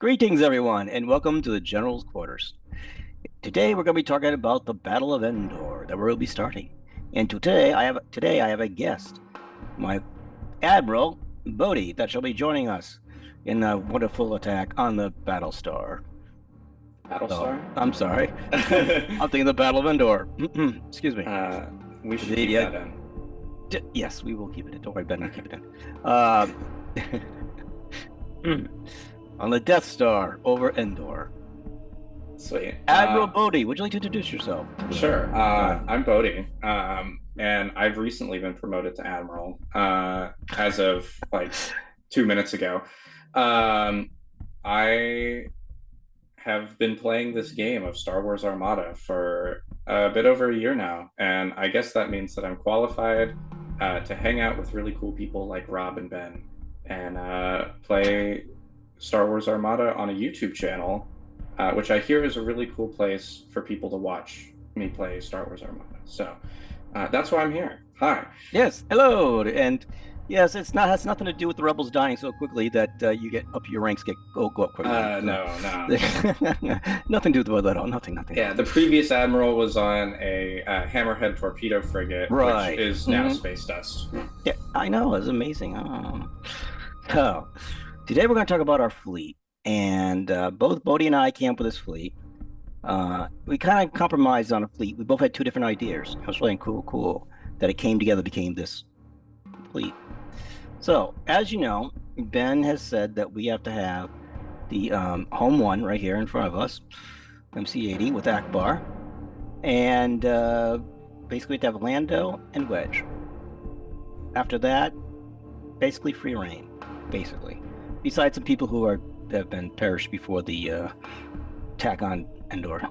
Greetings, everyone, and welcome to the General's Quarters. Today, we're going to be talking about the Battle of Endor that we'll be starting. And today, I have a guest, my Admiral Bodhi, that shall be joining us in a wonderful attack on the Battlestar. Battlestar? I'm sorry. I'm thinking the Battle of Endor. Excuse me. We should keep that in. Yes, we will keep it in. Don't worry, Ben, I'll keep it in. On the Death Star over Endor. Sweet. Admiral Bodhi, would you like to introduce yourself? Sure. I'm Bodhi, and I've recently been promoted to Admiral as of like 2 minutes ago. I have been playing this game of Star Wars Armada for a bit over a year now, and I guess that means that I'm qualified to hang out with really cool people like Rob and Ben and play Star Wars Armada on a YouTube channel, which I hear is a really cool place for people to watch me play Star Wars Armada. So that's why I'm here. Hi. Yes, hello, and yes, has nothing to do with the rebels dying so quickly that you get up your ranks go up quickly. No. Nothing to do with that at all. Nothing. Yeah, the previous admiral was on a Hammerhead torpedo frigate, right, which is now space dust. Yeah, I know. It's amazing. So today we're going to talk about our fleet, and both Bodhi and I came up with this fleet. We kind of compromised on a fleet. We both had two different ideas. It was really cool that it came together, became this fleet. So, as you know, Ben has said that we have to have the home one right here in front of us, MC-80 with Akbar, and basically we have to have Lando and Wedge. After that, basically free reign, basically. Besides some people who have been perished before the attack on Endor,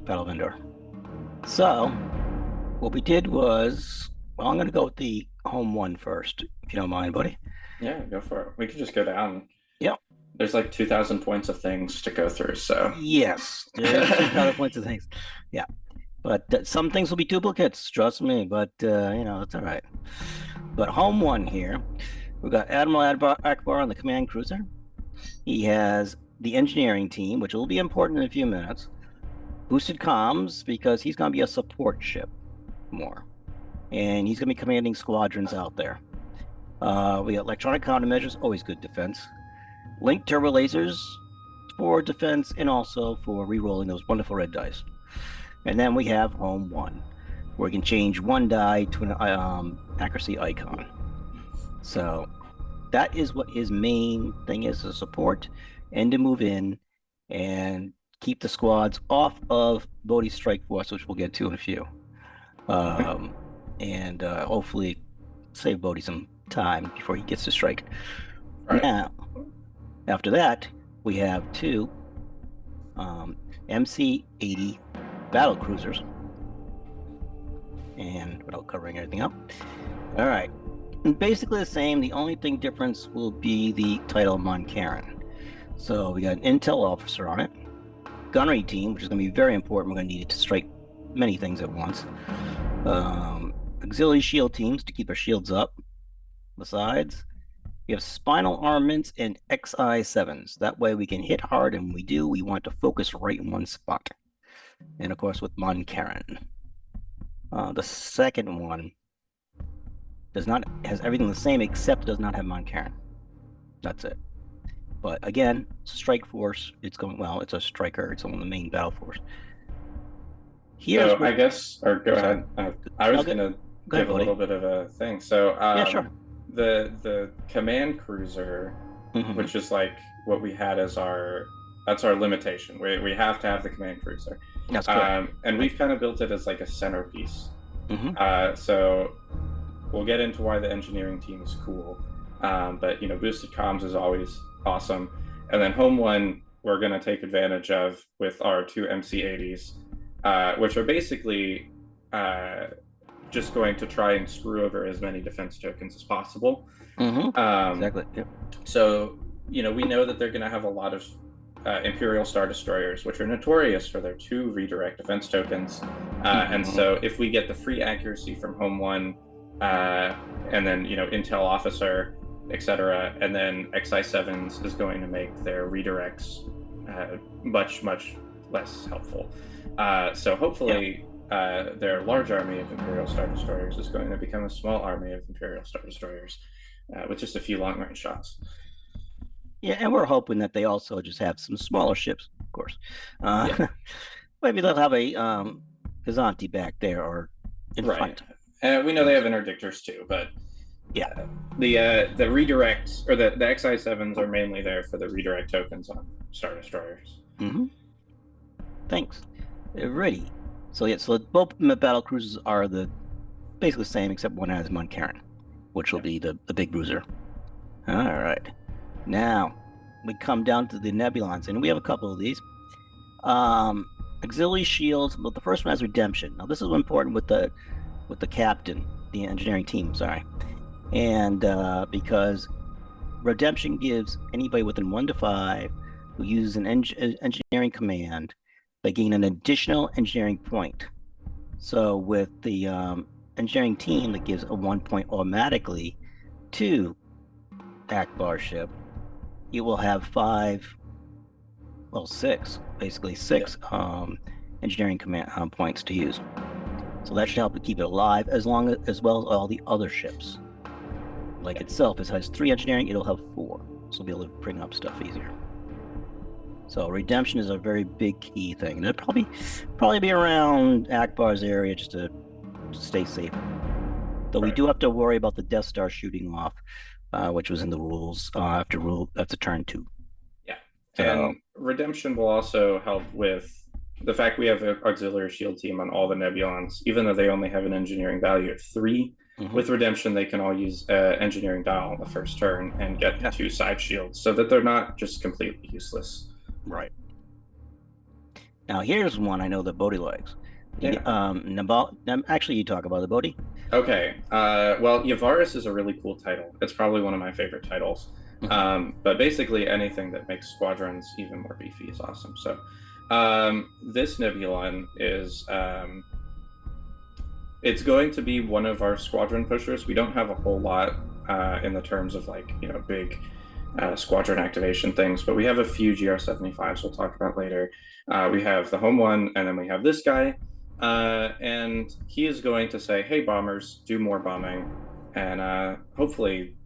Battle of Endor. So, what we did was, well, I'm going to go with the home one first, if you don't mind, buddy. Yeah, go for it. We could just go down. Yep. There's like 2,000 points of things to go through, so. Yes, there's 2,000 points of things. Yeah. But some things will be duplicates, trust me, but, it's all right. But home one here, we've got Admiral Akbar on the command cruiser. He has the engineering team, which will be important in a few minutes. Boosted comms, because he's going to be a support ship more. And he's going to be commanding squadrons out there. We got electronic countermeasures, always good defense. Linked turbo lasers for defense and also for re-rolling those wonderful red dice. And then we have home one, where we can change one die to an accuracy icon. So that is what his main thing is, to support and to move in and keep the squads off of Bodhi's strike force, which we'll get to in a few. And hopefully save Bodhi some time before he gets to strike. Right. Now, after that, we have two MC-80 battle cruisers. And without covering everything up. All right. Basically the same. The only thing difference will be the title Mon Carin. So we got an intel officer on it. Gunnery team, which is going to be very important. We're going to need it to strike many things at once. Auxiliary shield teams to keep our shields up. Besides, we have spinal armaments and XI-7s. That way we can hit hard, and when we do, we want to focus right in one spot. And of course, with Mon Carin. The second one has everything the same, except it does not have Mon Carin. That's it. But again, it's a strike force. It's a striker. It's on the main battle force. I guess, or go ahead. I was going to give a little bit of a thing. So, yeah, sure. The command cruiser, which is like what we had as that's our limitation. We have to have the command cruiser. That's correct. And we've kind of built it as like a centerpiece. So we'll get into why the engineering team is cool. But boosted comms is always awesome. And then home one, we're going to take advantage of with our two MC-80s, which are basically just going to try and screw over as many defense tokens as possible. Exactly. Yep. So, we know that they're going to have a lot of Imperial Star Destroyers, which are notorious for their 2 redirect defense tokens. And so if we get the free accuracy from home one, and then, intel officer, etc. And then XI7s is going to make their redirects much, much less helpful. So Yeah. hopefully, their large army of Imperial Star Destroyers is going to become a small army of Imperial Star Destroyers with just a few long range shots. Yeah, and we're hoping that they also just have some smaller ships, of course. Yeah, Maybe they'll have a Kazanti back there or in right. front. We know they have interdictors too, but Yeah. the redirects or the XI7s are mainly there for the redirect tokens on Star Destroyers. Mm-hmm. Thanks. Ready. So yeah, so both battle cruisers are the basically the same, except one has Karen, which will Yeah. be the big bruiser. All right. Now we come down to the Nebulons, and we have a couple of these. Auxiliary shields. Well, the first one has redemption. Now this is important with the captain, the engineering team. Sorry, and because redemption gives anybody within 1 to 5 who uses an engineering command, they gain an additional engineering point. So with the engineering team, that gives a 1 point automatically to Akbar ship. It will have five, well, six, basically Yeah. six engineering command points to use. So that should help to keep it alive as well as all the other ships. Like itself, it has 3 engineering, it'll have 4. So we'll be able to bring up stuff easier. So redemption is a very big key thing. And it'll probably be around Akbar's area just to stay safe. Though we do have to worry about the Death Star shooting off, which was in the rules after turn 2. Yeah. So, And redemption will also help with the fact we have an auxiliary shield team on all the Nebulons, even though they only have an engineering value of 3. mm-hmm. With redemption, they can all use engineering dial on the first turn and get Yeah. 2 side shields so that they're not just completely useless. Right. Now here's one I know that Bodhi likes. Yeah. Actually, you talk about the Bodhi. Okay. Well, Yavaris is a really cool title. It's probably one of my favorite titles. But basically, anything that makes squadrons even more beefy is awesome. So, this Nebulon is it's going to be one of our squadron pushers. We don't have a whole lot in the terms of big squadron activation things, but we have a few GR75s we'll talk about later. We have the home one, and then we have this guy. And he is going to say, hey, bombers, do more bombing. And hopefully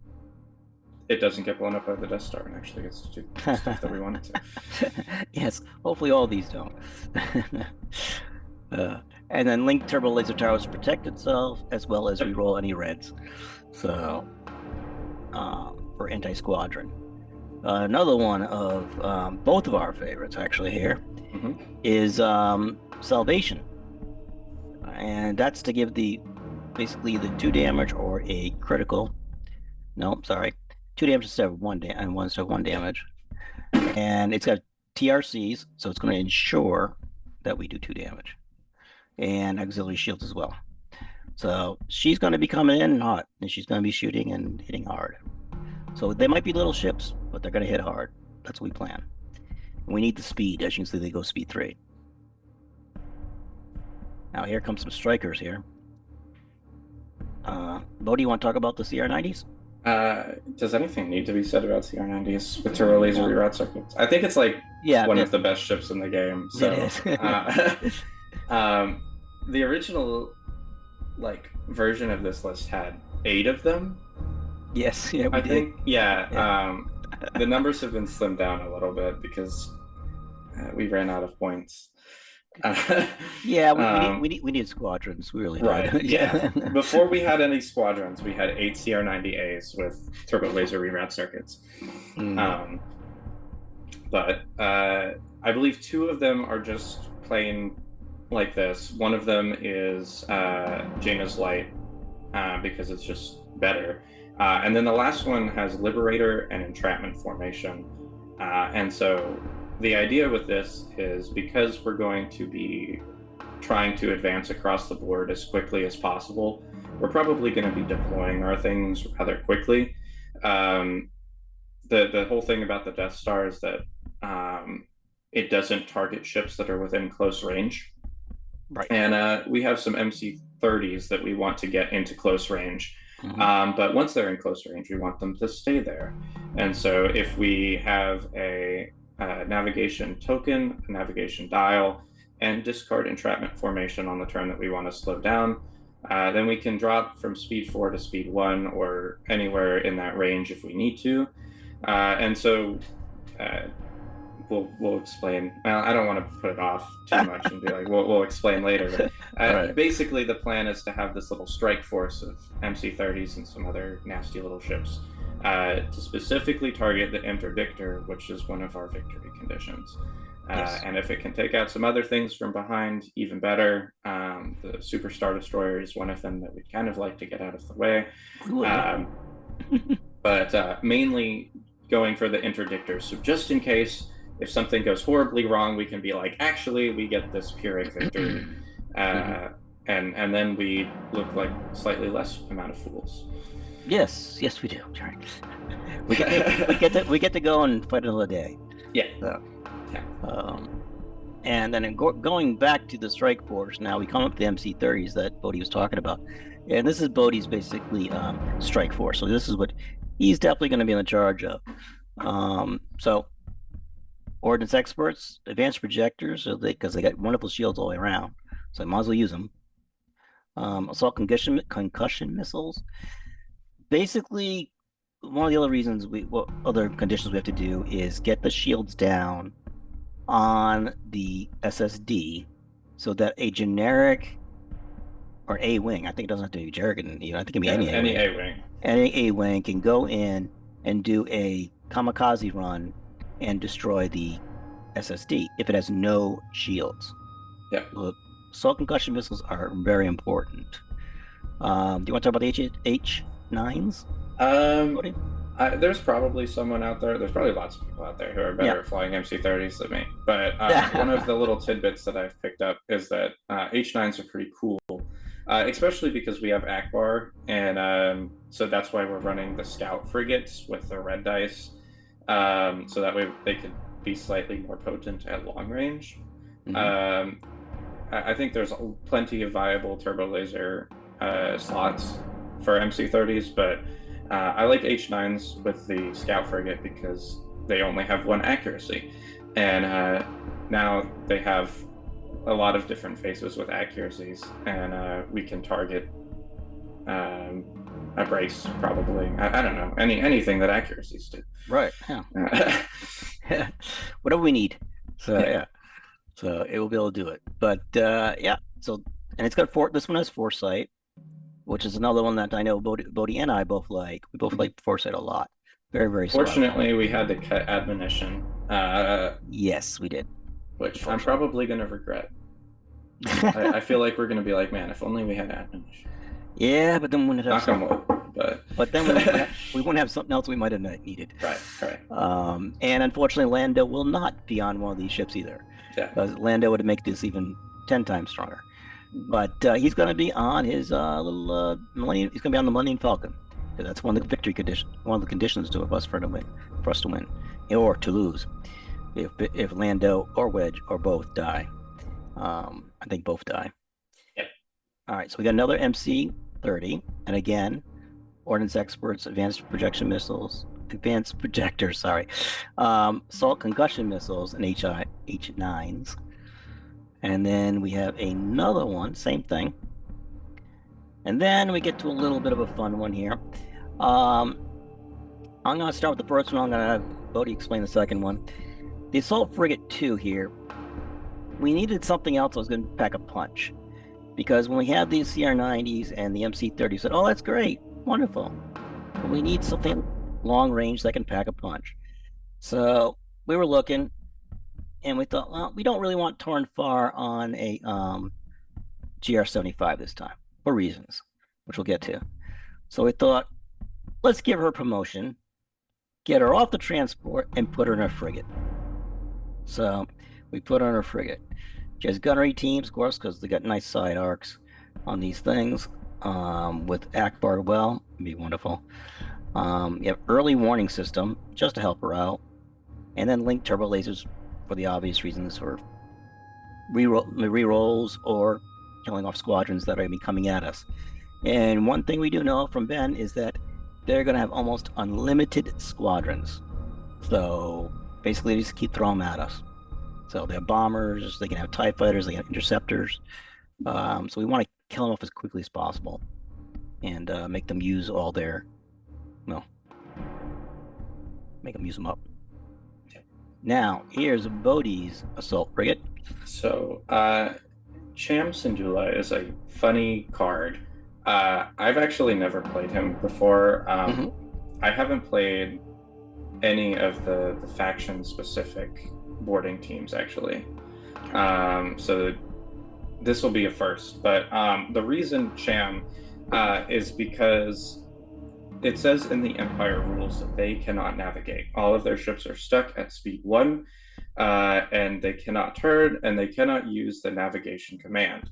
it doesn't get blown up by the Death Star and actually gets to do stuff that we want it to. Yes, hopefully all these don't. And then Link Turbo Laser Towers protect itself as well as reroll any reds. So, for anti-squadron. Another one of both of our favorites, actually, here is Salvation. And that's to give basically the 2 damage or a critical. No, sorry. 2 damage instead of 1 and 1 instead of 1 damage. And it's got TRCs, so it's going to ensure that we do 2 damage. And auxiliary shields as well. So she's going to be coming in hot, and she's going to be shooting and hitting hard. So they might be little ships, but they're going to hit hard. That's what we plan. And we need the speed. As you can see, they go speed 3. Now here comes some strikers here. Bodhi, you want to talk about the CR90s? Does anything need to be said about CR90s with turbo laser reroute circuits? I think it's like one of the best ships in the game. So it is. The original version of this list had 8 of them. Yes, yeah, I think. Yeah. The numbers have been slimmed down a little bit because we ran out of points. Yeah, we need squadrons. We really right. did. Yeah. Before we had any squadrons, we had 8 CR90As with turbo laser reroute circuits. But I believe 2 of them are just plain like this. One of them is Jaina's Light because it's just better. And then the last one has Liberator and Entrapment Formation. And so the idea with this is because we're going to be trying to advance across the board as quickly as possible, we're probably going to be deploying our things rather quickly. The whole thing about the Death Star is that it doesn't target ships that are within close range. Right. And we have some MC-30s that we want to get into close range. But once they're in close range, we want them to stay there. And so if we have a navigation token, a navigation dial, and discard entrapment formation on the turn that we want to slow down, then we can drop from speed 4 to speed 1 or anywhere in that range if we need to. And so we'll explain. I don't want to put it off too much and be like, we'll explain later. But Right. basically, the plan is to have this little strike force of MC-30s and some other nasty little ships to specifically target the interdictor, which is one of our victory conditions. Yes. And if it can take out some other things from behind, even better. The Super Star Destroyer is one of them that we'd kind of like to get out of the way. But mainly going for the interdictor. So just in case, if something goes horribly wrong, we can be like, actually, we get this Pyrrhic victory. And then we look like slightly less amount of fools. Yes, we do. Sorry. We get to go and fight another day. Yeah. So, and then going back to the strike force, now we come up with the MC-30s that Bodhi was talking about, and this is Bodhi's basically strike force. So this is what he's definitely going to be in charge of. So ordnance experts, advanced projectors, so because they got wonderful shields all the way around, so I might as well use them. Assault concussion missiles. Basically, one of the other reasons what other conditions we have to do is get the shields down on the SSD so that a generic or A-wing, I think it doesn't have to be generic, I think it can be any A-wing. Any A-wing can go in and do a kamikaze run and destroy the SSD if it has no shields. Yeah. Assault concussion missiles are very important. Do you want to talk about the H9s? There's probably someone out there. There's probably lots of people out there who are better at flying MC-30s than me. But one of the little tidbits that I've picked up is that H9s are pretty cool, especially because we have Akbar, and so that's why we're running the scout frigates with the red dice, so that way they could be slightly more potent at long range. I think there's plenty of viable turbo laser slots for MC-30s, but I like H9s with the scout frigate because they only have 1 accuracy, and now they have a lot of different faces with accuracies, and we can target a brace probably. I don't know, anything that accuracies do. Right. Yeah. Whatever we need. So yeah. So it will be able to do it. But yeah. So and it's got this one has foresight, which is another one that I know Bodhi and I both like. We both like foresight a lot. Very, very smart. Fortunately, we had to cut admonition. Yes, we did. Which I'm probably going to regret. I feel like we're going to be like, man, if only we had admonition. Yeah, but then we wouldn't have but then we wouldn't have something else we might have needed. Right. And unfortunately, Lando will not be on one of these ships either. Yeah. Because Lando would make this even 10 times stronger. But he's going to be on his little Millennium. He's going to be on the Millennium Falcon. That's one of the victory conditions. One of the conditions to us for us to win, or to lose, if Lando or Wedge or both die. I think both die. Yep. All right. So we got another MC-30, and again, ordnance experts, advanced projection missiles, advanced projectors. Sorry, assault concussion missiles, and H9s. And then we have another one, same thing. And then we get to a little bit of a fun one here. I'm going to start with the first one. I'm going to have Bodhi explain the second one. The Assault Frigate 2 here, we needed something else that was going to pack a punch. Because when we had these CR90s and the MC-30, we said, oh, that's great, wonderful. But we need something long range that can pack a punch. So we were looking, and we thought, well, we don't really want Torn Far on a GR75 this time, for reasons, which we'll get to. So we thought, let's give her promotion, get her off the transport, and put her in a frigate. So we put her in a frigate. She has gunnery teams, of course, because they got nice side arcs on these things. With Akbar, well, it'd be wonderful. You have early warning system, just to help her out. And then link turbo lasers for the obvious reasons, for rerolls or killing off squadrons that are going to be coming at us. And one thing we do know from Ben is that they're going to have almost unlimited squadrons. So basically, just keep throwing them at us. So they have bombers, they can have TIE fighters, they have interceptors. So we want to kill them off as quickly as possible and make them use all their, well, make them use them up. Now, here's Bodhi's assault frigate. So, Cham Syndulla is a funny card. I've actually never played him before. I haven't played any of the faction specific boarding teams actually. So this will be a first. But the reason Cham is because it says in the Empire rules that they cannot navigate. All of their ships are stuck at speed 1, and they cannot turn, and they cannot use the navigation command.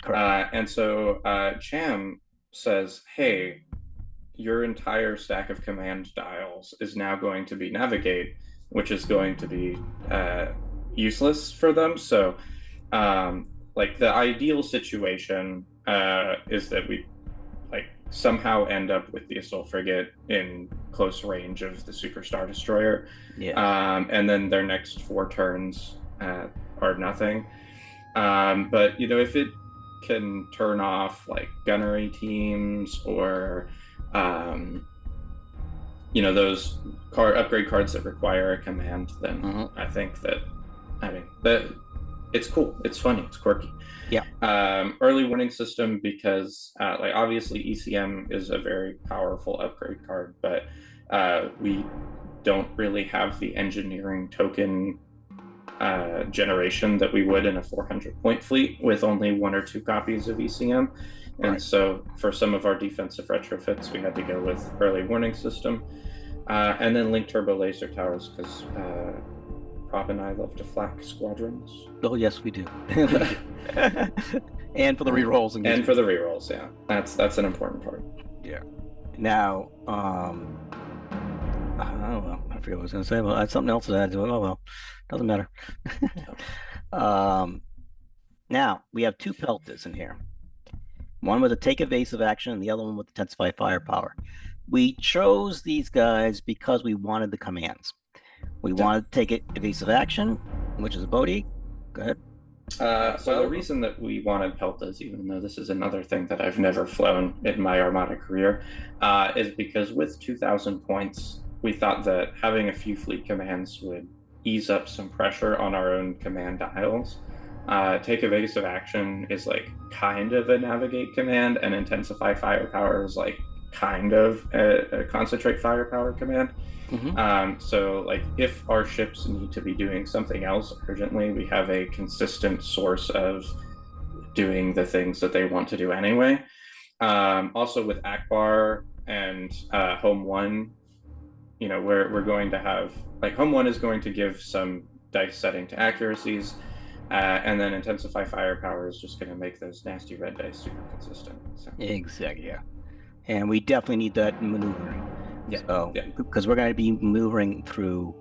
And so Cham says, hey, your entire stack of command dials is now going to be navigate, which is going to be useless for them. So, like the ideal situation is that we like somehow end up with the assault frigate in close range of the Super Star Destroyer. And then their next 4 turns are nothing. But you know, if it can turn off like gunnery teams or you know, those upgrade cards that require a command, then I think that it's cool, it's funny, it's quirky. Early warning system because like obviously ECM is a very powerful upgrade card, but we don't really have the engineering token generation that we would in a 400-point fleet with only 1 or 2 copies of ECM. And so for some of our defensive retrofits, we had to go with early warning system. And then link turbo laser towers because Rob and I love to flak squadrons. Oh, yes, we do. And for the rerolls. And for the rerolls, yeah. That's an important part. Yeah. Now, oh, well, I forget what I was going to say. Well, I had something else to add to it. Oh, well, doesn't matter. Now, we have 2 pelters in here. One with a take evasive action and the other one with intensify firepower. We chose these guys because we wanted the commands. We wanted to take evasive action, which is a Bodhi. Go ahead. So the reason that we wanted peltas, even though this is another thing that I've never flown in my Armada career, is because with 2,000 points, we thought that having a few fleet commands would ease up some pressure on our own command dials. Take evasive action is like kind of a navigate command, and intensify firepower is like kind of a concentrate firepower command. So like if our ships need to be doing something else urgently, we have a consistent source of doing the things that they want to do anyway. Also with Akbar and Home 1, you know, we're going to have like Home 1 is going to give some dice setting to accuracies, and then intensify firepower is just going to make those nasty red dice super consistent. So. Exactly, yeah. And we definitely need that maneuvering. Because we're going to be maneuvering through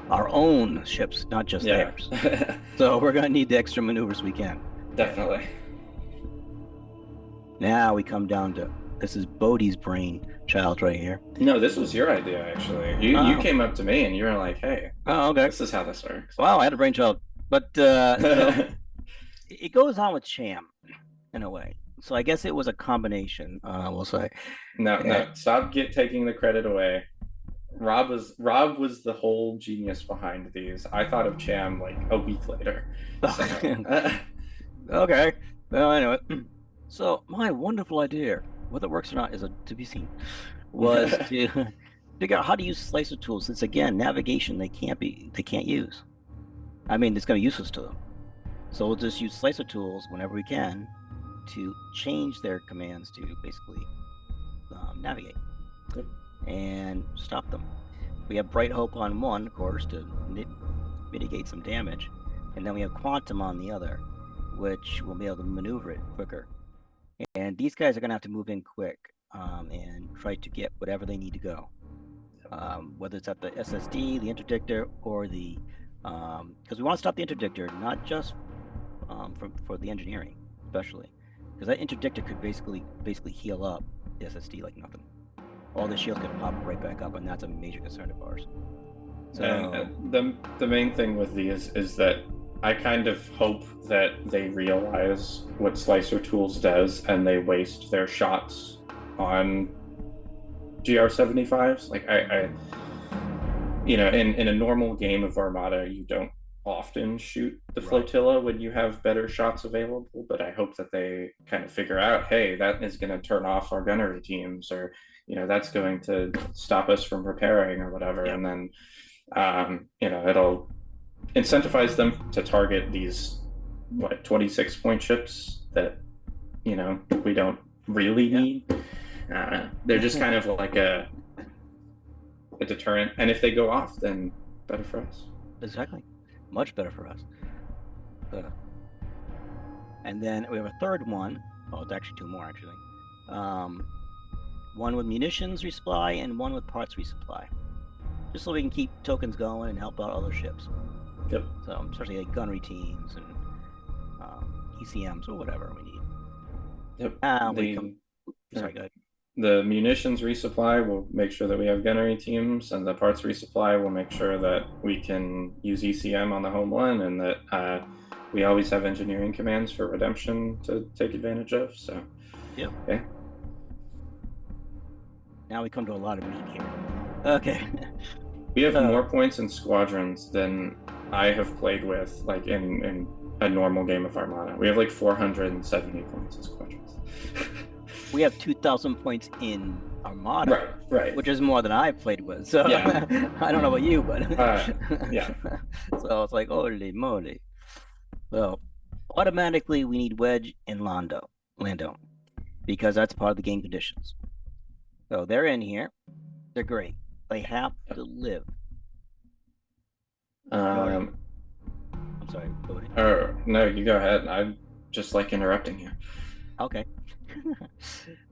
our own ships, not just theirs. So we're going to need the extra maneuvers we can. Definitely. Now we come down to, this is Bodhi's brain child right here. No, this was your idea, actually. You came up to me and you were like, hey, this is how this works. Wow, I had a brainchild. But so it goes on with Cham in a way. So I guess it was a combination, we'll say. No, stop taking the credit away. Rob was the whole genius behind these. I thought of Cham like a week later. So. Okay. Well, anyway. So my wonderful idea, whether it works or not is to be seen, was to figure out how to use slicer tools, since again, navigation they can't use. I mean, it's going to be useless to them. So we'll just use slicer tools whenever we can to change their commands to basically navigate and stop them. We have Bright Hope on one, of course, to mitigate some damage, and then we have Quantum on the other, which will be able to maneuver it quicker. And these guys are going to have to move in quick and try to get whatever they need to go, whether it's at the SSD, the interdictor, or the because we want to stop the interdictor, not just for the engineering, especially. because that interdictor could basically heal up the SSD like nothing. All the shields could pop right back up, and that's a major concern of ours. So And the main thing with these is that I kind of hope that they realize what Slicer Tools does and they waste their shots on GR75s. Like I in a normal game of Armada, you don't often shoot the right. flotilla when you have better shots available, but I hope that they kind of figure out, hey, that is going to turn off our gunnery teams, or that's going to stop us from preparing or whatever. Yeah. And then it'll incentivize them to target these 26 point ships that we don't really need. They're just kind of like a deterrent, and if they go off, then better for us. Exactly. Much better for us. And then we have a third one. Oh, it's actually two more, actually. One with munitions resupply and one with parts resupply. Just so we can keep tokens going and help out other ships. Yep. So, especially like gunnery teams and ECMs or whatever we need. Yep. Sorry, go ahead. The munitions resupply will make sure that we have gunnery teams, and the parts resupply will make sure that we can use ECM on the home one, and that we always have engineering commands for redemption to take advantage of. So, yep. Okay. Now we come to a lot of meat here. Okay. We have more points in squadrons than I have played with, like in a normal game of Armada. We have like 470 points in squadrons. We have 2,000 points in Armada, right, which is more than I've played with. So yeah. I don't know about you, but yeah. So it's like, holy moly. So automatically we need Wedge and Lando, because that's part of the game conditions. So they're in here. They're great. They have to live. I'm sorry, Bodhi. No, you go ahead. I'm just like interrupting you. Okay.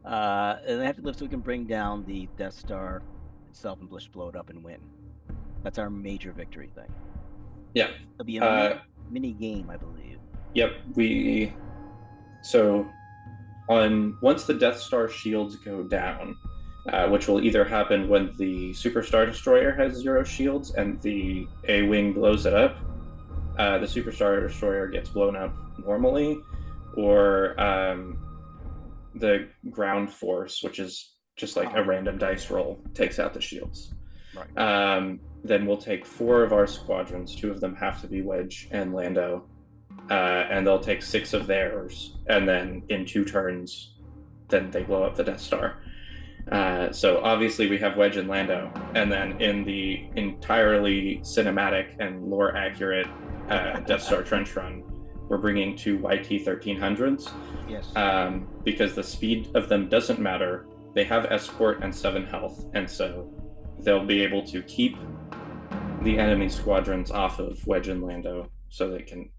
And they have to live so we can bring down the Death Star itself and blow it up and win. That's our major victory thing. Yeah. It'll be a mini game, I believe. Yep. Once the Death Star shields go down, which will either happen when the Superstar Destroyer has 0 shields and the A-Wing blows it up, the Superstar Destroyer gets blown up normally, or the ground force, which is just like a random dice roll, takes out the shields. Right. Then we'll take 4 of our squadrons. 2 of them have to be Wedge and Lando, and they'll take 6 of theirs, and then in 2 turns, then they blow up the Death Star. So obviously we have Wedge and Lando, and then in the entirely cinematic and lore accurate Death Star trench run, we're bringing 2 YT-1300s. Yes. Because the speed of them doesn't matter. They have escort and 7 health, and so they'll be able to keep the enemy squadrons off of Wedge and Lando so they can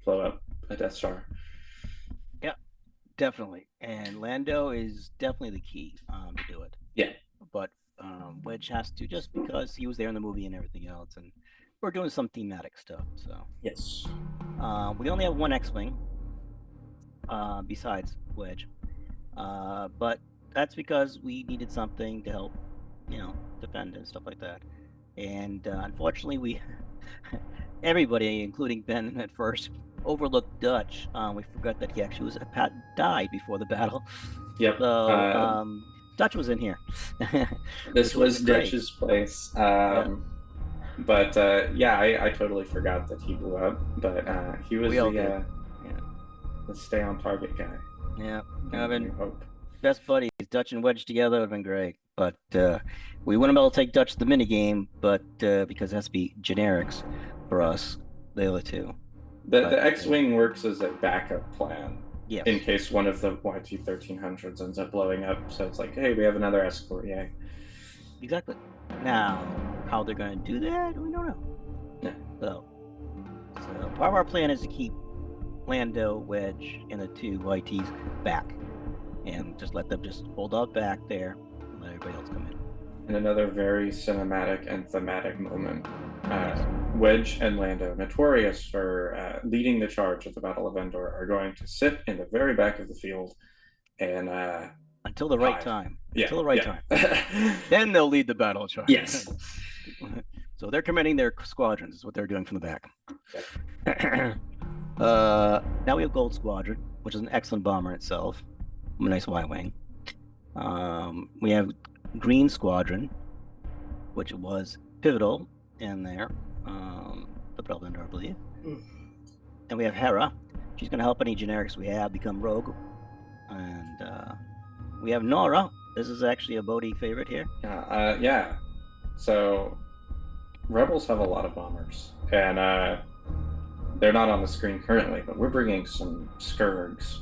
blow up a Death Star. Yeah, definitely. And Lando is definitely the key to do it. Yeah. But Wedge has to, just because he was there in the movie and everything else, and we're doing some thematic stuff. So yes, we only have 1 X-wing besides Wedge, but that's because we needed something to help, defend and stuff like that. And unfortunately, everybody, including Ben at first, overlooked Dutch. We forgot that he actually died before the battle. Yep. So Dutch was in here. This was Dutch's place. But I totally forgot that he blew up. But he was the stay on target guy. Yeah, best buddies, Dutch and Wedge together would have been great. But we wouldn't be able to take Dutch the minigame, but because it has to be generics for us, the other 2. The X-Wing works as a backup plan. Yes. In case one of the YT-1300s ends up blowing up. So it's like, hey, we have another escort, yay. Exactly. Now, how they're going to do that, we don't know. Yeah. So part of our plan is to keep Lando, Wedge, and the 2 YTs back. And just let them just hold out back there and let everybody else come in. And another very cinematic and thematic moment. Wedge and Lando, notorious for leading the charge at the Battle of Endor, are going to sit in the very back of the field and Until the right hide. time. Yeah, Until the right yeah. time. Then they'll lead the battle charge. Yes. So they're committing their squadrons, is what they're doing from the back. Yep. Now we have Gold Squadron, which is an excellent bomber itself. A nice Y-wing. We have Green Squadron, which was pivotal in there. The Battle of Endor, I believe. And we have Hera. She's going to help any generics we have become rogue. And we have Nora. This is actually a Bodhi favorite here. Yeah. So Rebels have a lot of bombers, and they're not on the screen currently, but we're bringing some Skurgs.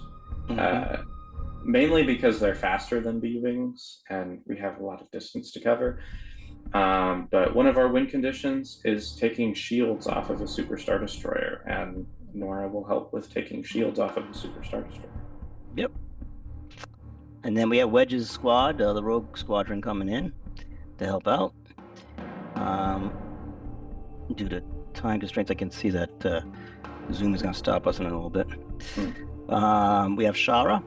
Mainly because they're faster than B-Wings, and we have a lot of distance to cover. But one of our win conditions is taking shields off of a Superstar Destroyer, and Nora will help with taking shields off of a Superstar Destroyer. Yep. And then we have Wedge's squad, the Rogue Squadron coming in to help out. Due to time constraints, I can see that Zoom is going to stop us in a little bit. We have Shara,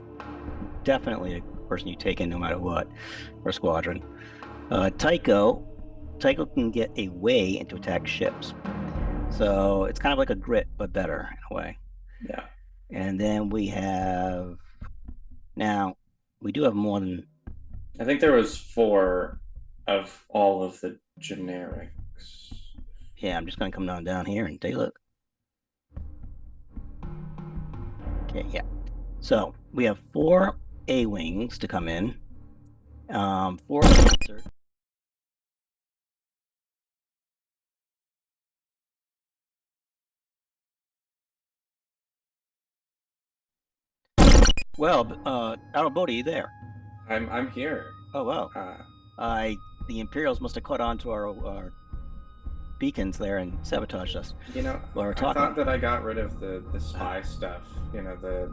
definitely a person you take in no matter what, for squadron. Tycho can get a way into attack ships. So it's kind of like a grit, but better in a way. Yeah. And then we have, now we do have more than, I think there was 4 of all of the generics. Yeah, I'm just going to come down here and take a look. Okay, yeah. So we have 4 A-Wings to come in. 4 Lancers. Well, Admiral Bodhi, there. I'm here. Oh, wow. The Imperials must have caught on to our beacons there and sabotaged us. You know, while we're I talking. thought that I got rid of the spy stuff. You know,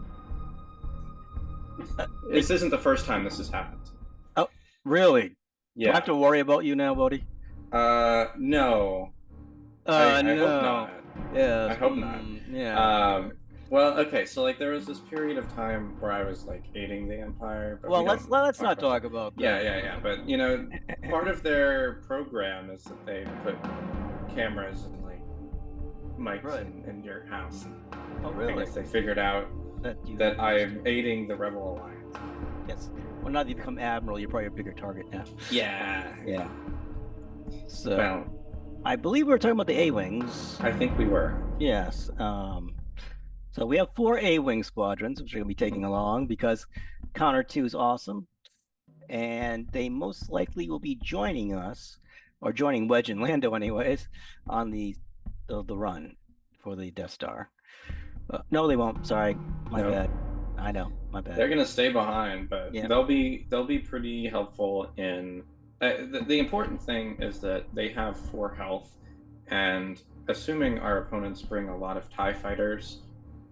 this isn't the first time this has happened. Oh, really? Yeah. Do I have to worry about you now, Bodhi? No. I hope not. Yeah. I hope not. Yeah. Well, okay, so like there was this period of time where I was like aiding the Empire. But well, let's not talk about that. Yeah. But you know, part of their program is that they put cameras and like mics in your house. Oh, really? I guess they figured out that I am aiding the Rebel Alliance. Yes. Well, now that you become Admiral, you're probably a bigger target now. Yeah. Yeah. So, well, I believe we were talking about the A-Wings. I think we were. Yes. So we have 4 A-Wing squadrons, which we're going to be taking along because Counter 2 is awesome. And they most likely will be joining us, or joining Wedge and Lando anyways, on the run for the Death Star. No, they won't. Sorry. My bad. I know. My bad. They're going to stay behind, but they'll be pretty helpful in... the important thing is that they have 4 health, and assuming our opponents bring a lot of TIE fighters,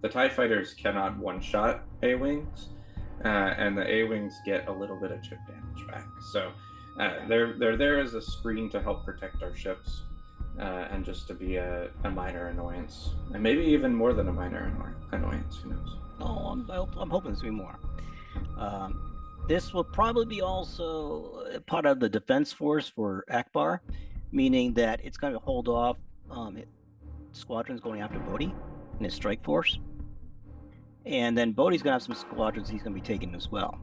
the TIE fighters cannot one-shot A-Wings, and the A-Wings get a little bit of chip damage back. So they're there as a screen to help protect our ships, and just to be a minor annoyance. And maybe even more than a minor annoyance, who knows? Oh, I'm hoping this will be more. This will probably be also part of the defense force for Akbar, meaning that it's going to hold off squadrons going after Bodhi and his strike force. And then Bodhi's going to have some squadrons he's going to be taking as well.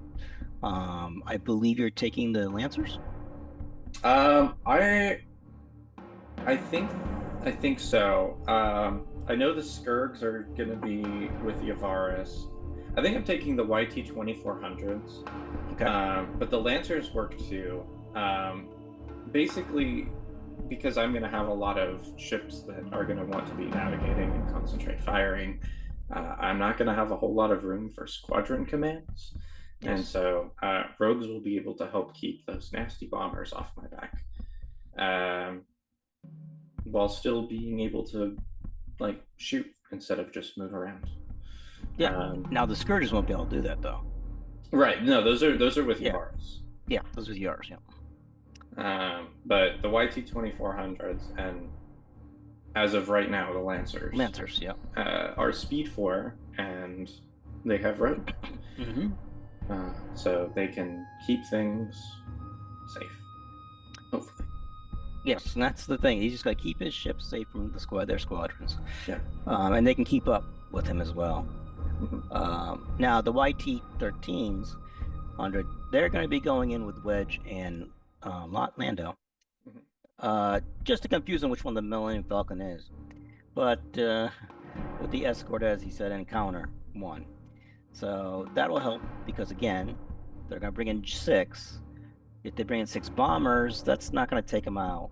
I believe you're taking the Lancers? I think so. I know the Skurgs are going to be with Yavaris. I think I'm taking the YT-2400s. Okay. But the Lancers work too. Basically, because I'm going to have a lot of ships that are going to want to be navigating and concentrate firing, I'm not going to have a whole lot of room for squadron commands. Yes. And so rogues will be able to help keep those nasty bombers off my back, while still being able to like shoot instead of just move around. Yeah. Now the Scourges won't be able to do that though. Right. No, those are with yours. Yeah, those are yours. Yeah. But the YT-2400s and as of right now, the Lancers Lancers, yeah. are Speed 4, and they have Rogue. Mm-hmm. So they can keep things safe, hopefully. Yes, and that's the thing. He's just got to keep his ships safe from their squadrons, Yeah. and they can keep up with him as well. Mhm. Now the YT-13s, 100, they're going to be going in with Wedge and Lando, Mhm. just to confuse them which one the Millennium Falcon is. But with the escort, as he said, encounter one. So that'll help because again, they're going to bring in six. If they bring in six bombers, that's not going to take them out.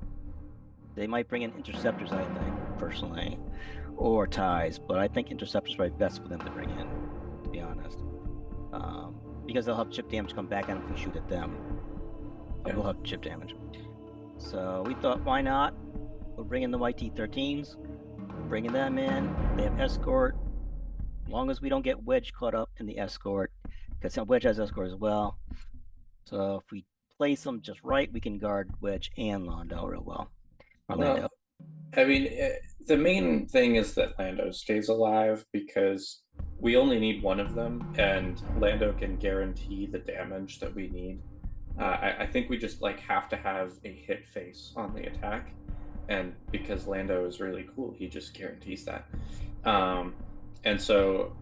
They might bring in interceptors, I think, personally, or ties, but I think interceptors are probably best for them to bring in, to be honest. Because they'll have chip damage come back at them if we shoot at them. Yeah. We'll have chip damage. So we thought, why not? We'll bring in the YT-13s, bringing them in. They have escort. As long as we don't get Wedge caught up in the escort, because Wedge has escort as well. So if we place them just right, we can guard Wedge and Lando real well. Orlando. Well, I mean, the main thing is that Lando stays alive because we only need one of them, and Lando can guarantee the damage that we need. I think we just like have to have a hit face on the attack, and because Lando is really cool, he just guarantees that. Um, and so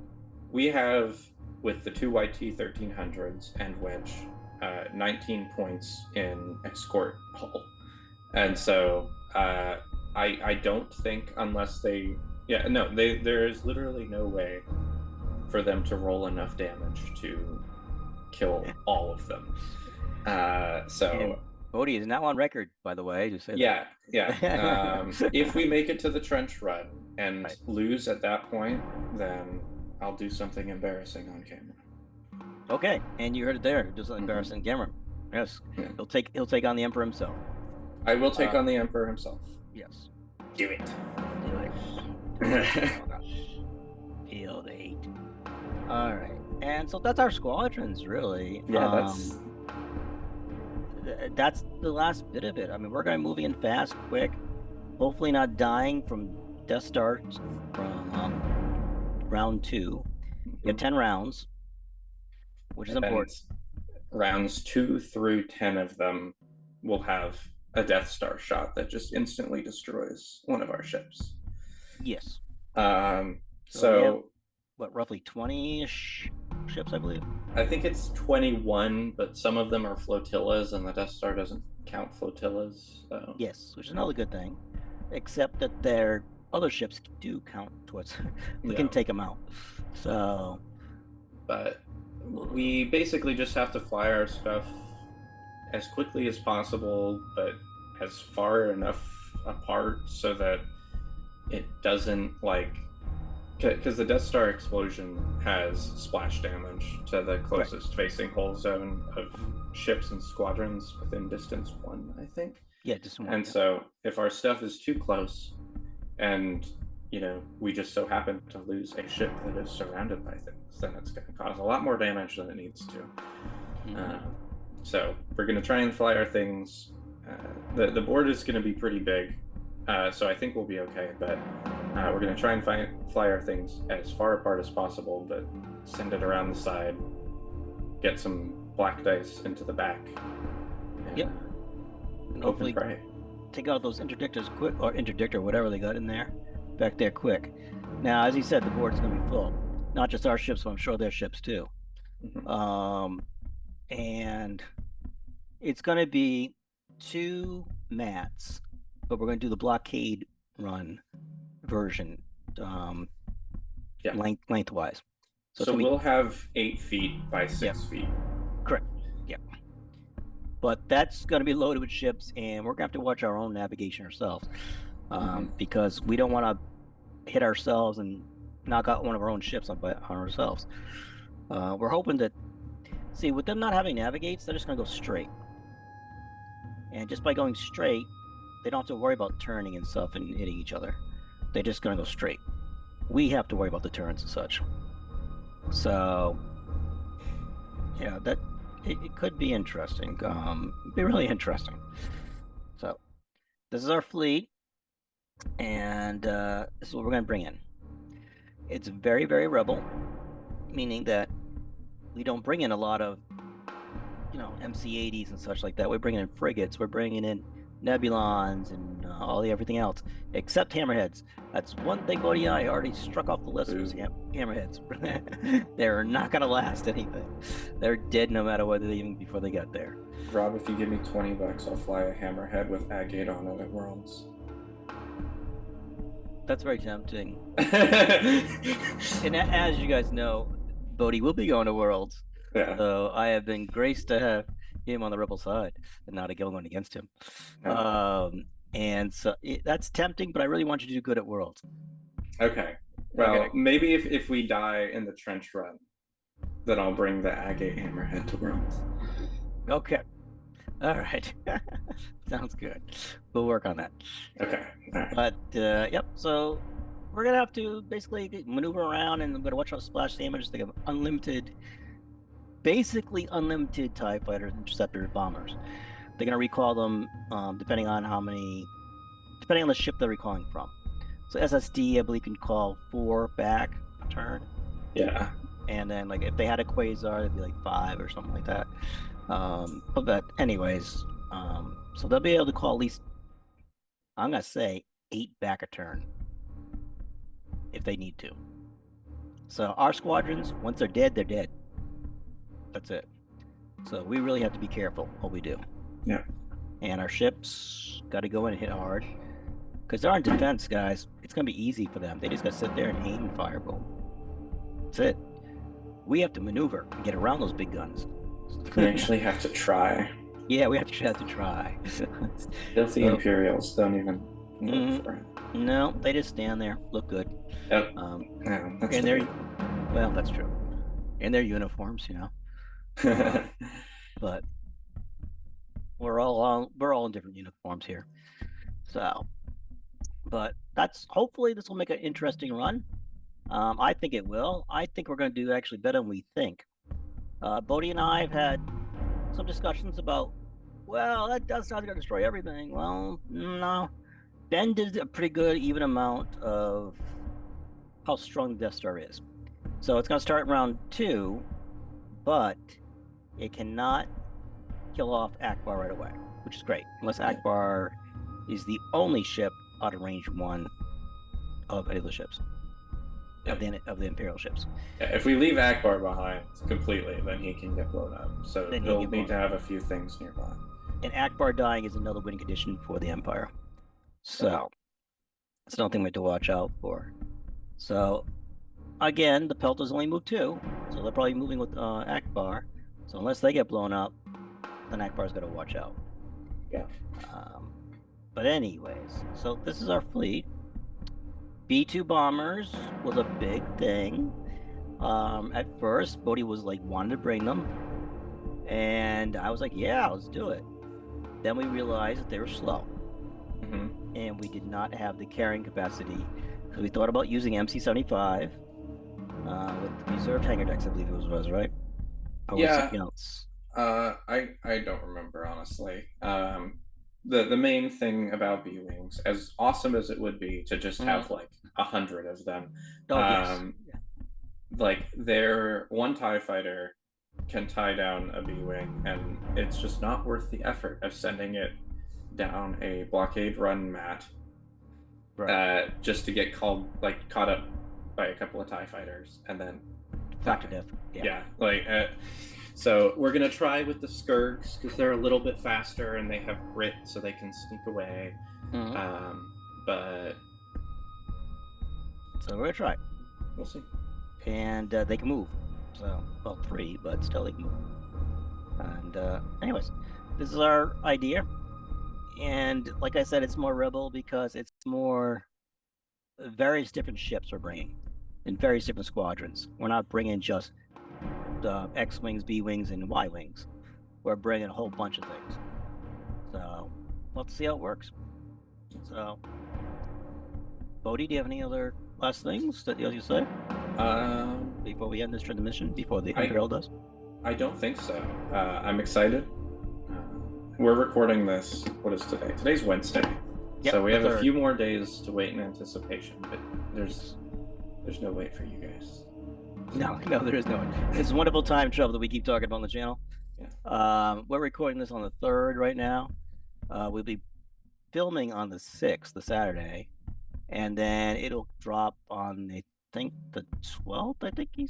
we have with the two YT-1300s and Wedge, 19 points in escort hull, and so I don't think unless they yeah no they there is literally no way for them to roll enough damage to kill all of them. And So Bodhi is now on record, by the way, to say that. yeah. If we make it to the trench run and Right. lose at that point, then I'll do something embarrassing on camera. Okay, and you heard it there. Just an Mhm. embarrassing camera. Yes, Yeah. he'll take on the Emperor himself. I will take Uh, on the Emperor himself. yes, Do it. do it. Do it. Oh God, feel the heat. All right, and so that's our squadrons, really. Yeah, that's That's the last bit of it. I mean, we're going to move in fast, quick. Hopefully, not dying from Death Star from round two. We have mhm. 10 rounds, which is And important. rounds 2 through 10 of them will have a Death Star shot that just instantly destroys one of our ships. Yes. So we have So what, roughly 20-ish ships, I believe. I think it's 21, but some of them are flotillas, and the Death Star doesn't count flotillas. So Yes, which is another good thing, except that their other ships do count towards. We can yeah, take them out. So but we basically just have to fly our stuff as quickly as possible, but as far enough apart so that it doesn't like because the Death Star explosion has splash damage to the right. closest facing hull zone of ships and squadrons within distance one, I think. Yeah, just one. And Yeah. so if our stuff is too close and we just so happen to lose a ship that is surrounded by things, then it's going to cause a lot more damage than it needs to. Mhm. Um, so we're going to try and fly our things. The board is going to be pretty big, so I think we'll be okay. But we're going to try and fly our things as far apart as possible, but send it around the side, get some black dice into the back, and Yep. And hope and hopefully pray. take out those interdictors quick, or interdictor, whatever they got in there, back there quick. Now, as he said, the board is going to be full. Not just our ships, but I'm sure their ships too. Mhm. And it's going to be two mats, but we're going to do the blockade run version, um, Yeah. lengthwise. So it's So going to be, we'll have 8 feet by yeah, 6 feet. correct. Yeah. But that's going to be loaded with ships, and we're going to have to watch our own navigation ourselves, Mhm. because we don't want to hit ourselves and knock out one of our own ships on ourselves. We're hoping that, see, with them not having navigates, they're just going to go straight. And just by going straight, they don't have to worry about turning and stuff and hitting each other. They're just going to go straight. We have to worry about the turns and such. So, yeah, that it could be interesting. Be really interesting. So, this is our fleet. And this is what we're going to bring in. It's very, very rebel, meaning that we don't bring in a lot of, MC-80s and such like that. We're bringing in frigates. We're bringing in nebulons and everything else, except hammerheads. That's one thing Bodhi and I already struck off the list was hammerheads. They're not going to last anything. They're dead no matter whether even before they get there. Rob, if you give me $20, I'll fly a hammerhead with agate on it at Worlds. That's very tempting. And as you guys know, Bodhi will be going to Worlds. Yeah. So I have been graced to have him on the rebel side and not a going against him. Yeah. And so that's tempting, but I really want you to do good at Worlds. Okay. Well, Okay. maybe if we die in the trench run, then I'll bring the agate hammerhead to Worlds. Okay. All right. Sounds good. We'll work on that. Okay. All right. But yep. So we're gonna have to basically maneuver around, and I'm gonna watch out splash damage. They have basically unlimited TIE fighters, interceptor bombers. They're gonna recall them depending on the ship they're recalling from. So SSD, I believe, can call 4 back a turn. Yeah. And then like if they had a quasar, it'd be like 5 or something like that. But anyways, so they'll be able to call at least, I'm gonna say, 8 back a turn if they need to. So our squadrons, once they're dead, they're dead. That's it. So we really have to be careful what we do. Yeah. And our ships got to go in and hit hard because they're on defense, guys. It's gonna be easy for them. They just gotta sit there and aim and fire. Boom. That's it. We have to maneuver and get around those big guns. We actually have to try. Yeah, we have to try. Filthy Imperials don't even look for it. No, they just stand there, look good. Yep. And well, that's true. In their uniforms, but we're all in different uniforms here. So, but hopefully this will make an interesting run. I think it will. I think we're going to do actually better than we think. Bodhi and I have had some discussions about, well, that's not going to destroy everything. Well, no. Ben did a pretty good even amount of how strong the Death Star is. So it's going to start in round 2, but it cannot kill off Akbar right away, which is great. Unless Akbar is the only ship out of range 1 of any of the ships. Of the Imperial ships. Yeah, if we leave Akbar behind completely, then he can get blown up. So he'll need to have a few things nearby. And Akbar dying is another winning condition for the Empire. So it's another thing we have to watch out for. So again, the Pelters only move 2, so they're probably moving with Akbar. So unless they get blown up, then Akbar's got to watch out. Yeah. But anyways, so this is our fleet. B-2 bombers was a big thing. At first, Bodhi was like wanted to bring them, and I was like, yeah, let's do it. Then we realized that they were slow, and we did not have the carrying capacity because we thought about using MC-75 with reserved hangar decks, I believe it was right? Or was something else? I don't remember honestly. The main thing about B-Wings, as awesome as it would be to just have like 100 of them, like their one TIE fighter can tie down a B-Wing, and it's just not worth the effort of sending it down a blockade run mat just to get caught up by a couple of TIE fighters and then back to death. So we're gonna try with the Skirks because they're a little bit faster and they have grit, so they can sneak away. But so we're gonna try. We'll see. And they can move. So 3, but still they can move. And anyways, this is our idea. And like I said, it's more rebel because it's more various different ships we're bringing in various different squadrons. We're not bringing just the X-Wings, B-Wings, and Y-Wings. We're bringing a whole bunch of things. So let's see how it works. So, Bodhi, do you have any other last things that you say? Before we end this transmission, before the Imperial does? I don't think so. I'm excited. We're recording this. What is today? Today's Wednesday. Yep, So we the have a third. few more days to wait in anticipation, but there's no wait for you guys. No, there is no one. It's a wonderful time travel that we keep talking about on the channel. Yeah. We're recording this on the 3rd right now. We'll be filming on the 6th, the Saturday, and then it'll drop on the the 12th. I think he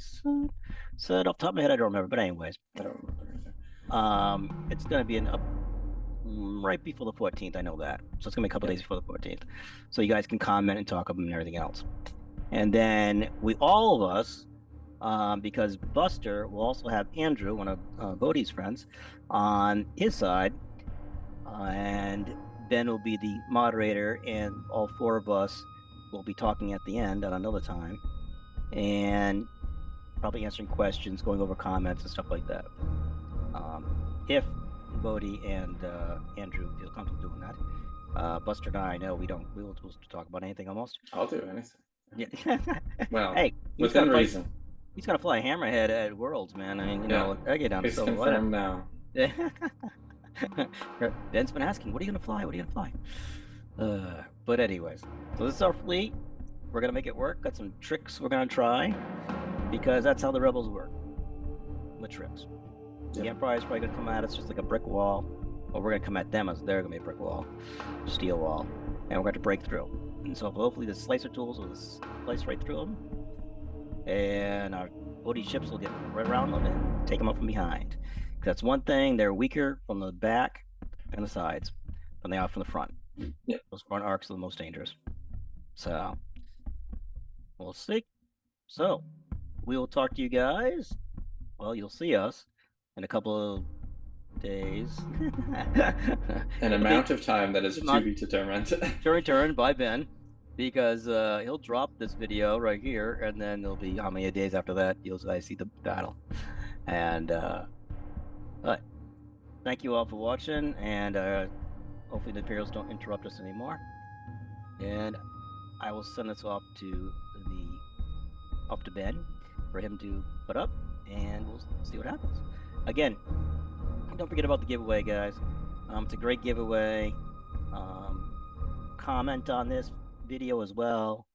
said off the top of my head. I don't remember, but anyways, I don't remember either. it's gonna be up right before the 14th. I know that, so it's gonna be a couple days before the 14th, so you guys can comment and talk about them and everything else. And then all of us, because Buster will also have Andrew, one of Bodhi's friends, on his side, and Ben will be the moderator, and all 4 of us will be talking at the end at another time, and probably answering questions, going over comments and stuff like that. If Bodhi and Andrew feel comfortable doing that. Buster and I know we won't supposed to talk about anything almost. I'll do anything. Yeah. Well, hey, within reason. He's gonna fly Hammerhead at Worlds, man. I mean, I get down. It's So confirmed now. Ben's been asking, "What are you gonna fly? What are you gonna fly?" But anyways, so this is our fleet. We're gonna make it work. Got some tricks we're gonna try, because that's how the rebels work, with tricks. The Empire is probably gonna come at us just like a brick wall, or we're gonna come at them as they're gonna be a brick wall, steel wall, and we're going to break through. And so hopefully the slicer tools will slice right through them, and our Bodhi ships will get right around them and take them up from behind. That's one thing, they're weaker from the back and the sides than they are from the front. Yeah. Those front arcs are the most dangerous. So we'll see. So we will talk to you guys. Well, you'll see us in a couple of days. An amount of time that is to be determined. To return by Ben, because he'll drop this video right here, and then there'll be how many days after that you'll guys see the battle. And but thank you all for watching, and hopefully the Imperials don't interrupt us anymore. And I will send this off to Ben for him to put up, and we'll see what happens. Again, don't forget about the giveaway, guys. It's a great giveaway. Comment on this video as well,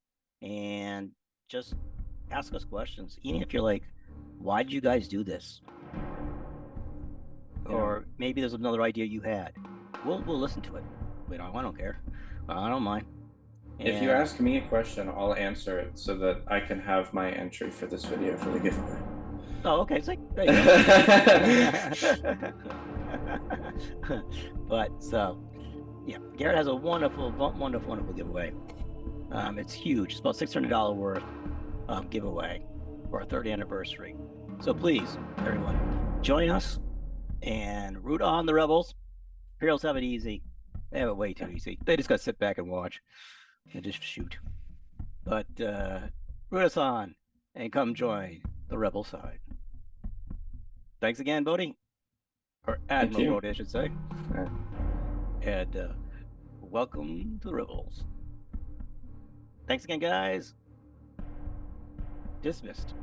and just ask us questions. Even if you're like, why did you guys do this? Yeah. Or maybe there's another idea you had. We'll listen to it. I don't care. I don't mind. If you ask me a question, I'll answer it so that I can have my entry for this video for the giveaway. Oh, okay. So, there you go. But so, yeah, Garrett has a wonderful giveaway. It's huge. It's about $600 worth giveaway for our 3rd anniversary. So please, everyone, join us and root on the rebels. Imperials have it easy. They have it way too easy. They just got to sit back and watch and just shoot. But root us on and come join the rebel side. Thanks again, Bodhi. Or Admiral Bodhi, I should say. And welcome to the rebels. Thanks again, guys. Dismissed.